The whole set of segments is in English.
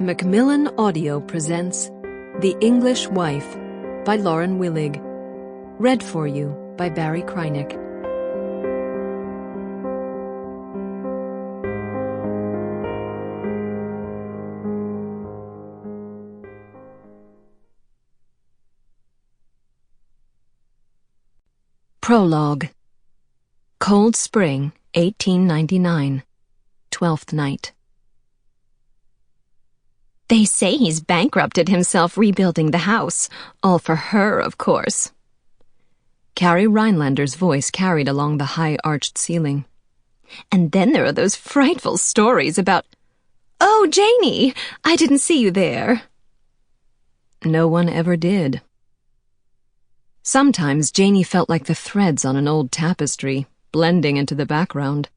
Macmillan Audio presents The English Wife by Lauren Willig. Read for you by Barrie Kreinik. Prologue. Cold Spring, 1899. 12th night. They say he's bankrupted himself rebuilding the house. All for her, of course. Carrie Rhinelander's voice carried along the high-arched ceiling. And then there are those frightful stories about... Oh, Janie! I didn't see you there. No one ever did. Sometimes Janie felt like the threads on an old tapestry, blending into the background.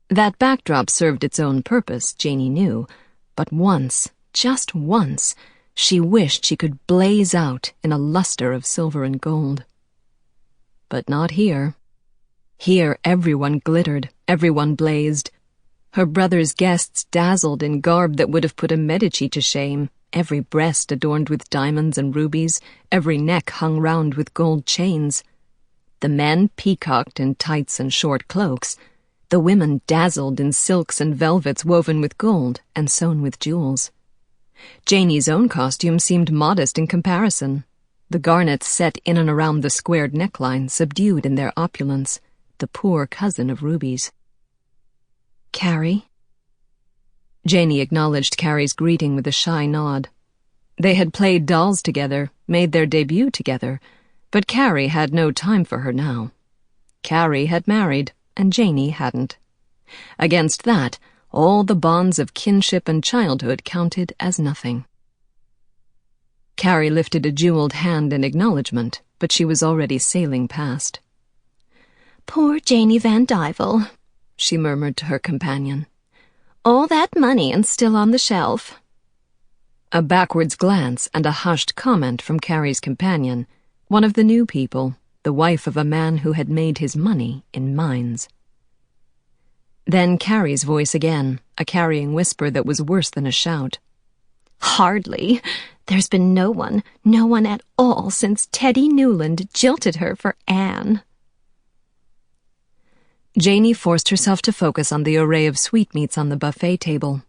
That backdrop served its own purpose, Janie knew, but once, just once, she wished she could blaze out in a luster of silver and gold. But not here. Here everyone glittered, everyone blazed. Her brother's guests dazzled in garb that would have put a Medici to shame, every breast adorned with diamonds and rubies, every neck hung round with gold chains. The men peacocked in tights and short cloaks, the women dazzled in silks and velvets woven with gold and sewn with jewels. Janie's own costume seemed modest in comparison, the garnets set in and around the squared neckline subdued in their opulence, the poor cousin of rubies. Carrie? Janie acknowledged Carrie's greeting with a shy nod. They had played dolls together, made their debut together, but Carrie had no time for her now. Carrie had married, and Janie hadn't. Against that, all the bonds of kinship and childhood counted as nothing. Carrie lifted a jeweled hand in acknowledgement, but she was already sailing past. Poor Janie Van Dyvel, she murmured to her companion. All that money and still on the shelf. A backwards glance and a hushed comment from Carrie's companion, one of the new people, the wife of a man who had made his money in mines. Then Carrie's voice again, a carrying whisper that was worse than a shout. Hardly. There's been no one at all since Teddy Newland jilted her for Anne. Janie forced herself to focus on the array of sweetmeats on the buffet table.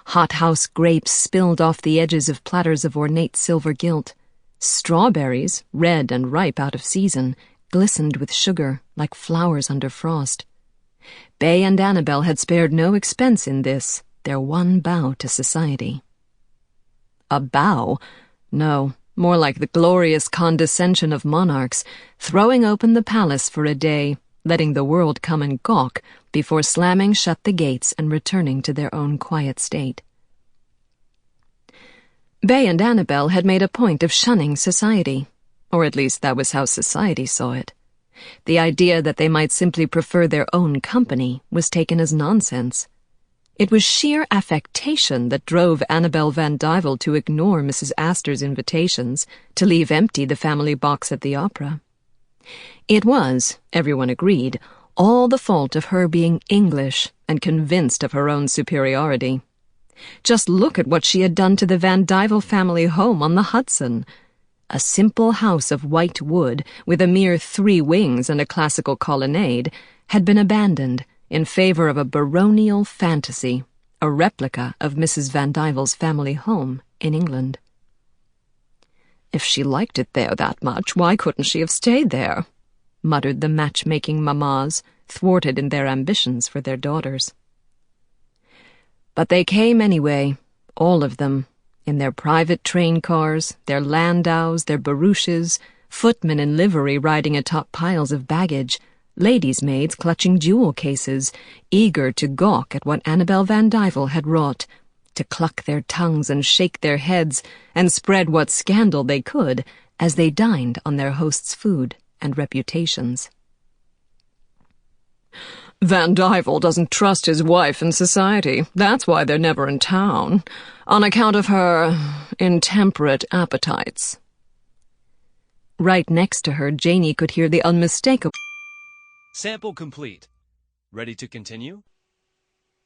Hothouse grapes spilled off the edges of platters of ornate silver gilt. Strawberries, red and ripe out of season, glistened with sugar like flowers under frost. Bay and Annabel had spared no expense in this, their one bow to society. A bow? No, more like the glorious condescension of monarchs, throwing open the palace for a day, letting the world come and gawk before slamming shut the gates and returning to their own quiet state. Bay and Annabel had made a point of shunning society, or at least that was how society saw it. The idea that they might simply prefer their own company was taken as nonsense. It was sheer affectation that drove Annabel Van Dyvel to ignore Mrs. Astor's invitations, to leave empty the family box at the opera. It was, everyone agreed, all the fault of her being English and convinced of her own superiority. Just look at what she had done to the Van Dyvel family home on the Hudson. A simple house of white wood, with a mere 3 wings and a classical colonnade, had been abandoned in favor of a baronial fantasy, a replica of Mrs. Van Dyvel's family home in England. If she liked it there that much, why couldn't she have stayed there? Muttered the matchmaking mammas, thwarted in their ambitions for their daughters. But they came anyway, all of them, in their private train cars, their landaus, their barouches, footmen in livery riding atop piles of baggage, ladies' maids clutching jewel cases, eager to gawk at what Annabel Van Dyvel had wrought, to cluck their tongues and shake their heads and spread what scandal they could as they dined on their host's food and reputations. Van Dyvel doesn't trust his wife in society. That's why they're never in town, on account of her intemperate appetites. Right next to her, Janie could hear the unmistakable... Sample complete. Ready to continue?